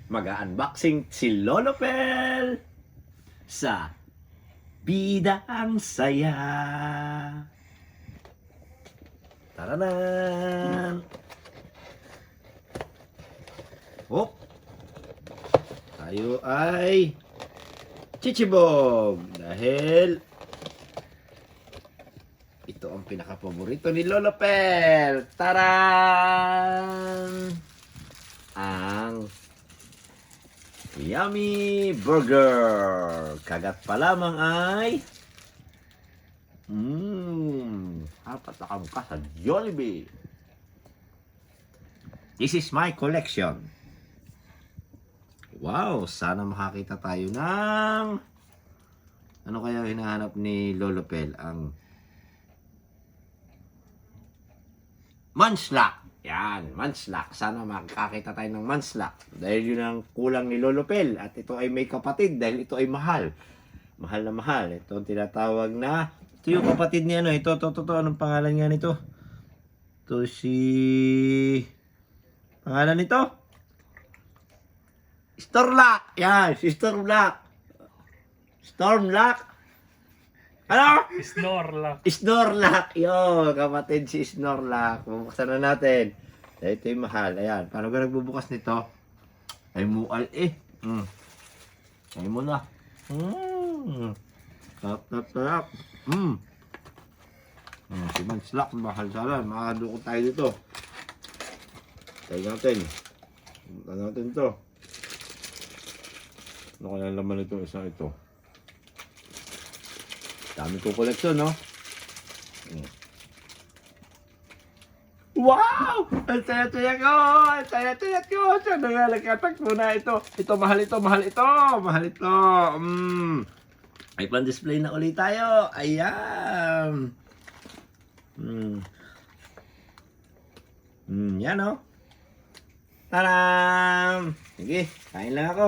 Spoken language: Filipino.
Mag-unboxing si Lolo Pel sa Bida ang Saya. Taranan! Oh! Tayo ay chichibog dahil ito ang pinaka-paborito ni Lolo Pel. Taran! Ang Yummy Burger. Kagat pa lamang ay apat na kamukha sa Jollibee. This is my collection. Wow, sana makakita tayo ng ano kaya hinahanap ni Lolo Pel? Ang Manslak. Yan, Manslak. Sana makakita tayo ng Manslak. Dahil yun ang kulang ni Lolo Pel. At ito ay may kapatid dahil ito ay mahal. Mahal na mahal. Ito ang tinatawag na, ito yung kapatid ni ano, ito, anong pangalan nga nito? Ito si, pangalan nito? Stormlock. Yan, si Stormlock. Stormlock. Ano? Snorlax. Snorlax. Yo, kapatid si Snorlax. Bubuksan na natin. Ito yung mahal. Ayan. Paano ka nagbubukas nito? Ay mual eh. Ay mo na. Sarap. Si Manslak. Mahal sana. Makakadukot tayo dito. Tayo natin. Tayo natin ito. Ano kaya laman itong isang ito? Dami ko koleksyon, no? Wow! Ang saya-saya ko! Ang saya-saya ko! Saan na nga nagkatakbo na ito? Ito, mahal ito, mahal ito! Mahal ito! May pan-display na ulit tayo! Ayan! Yan, no? Tadam! Sige, kain lang ako.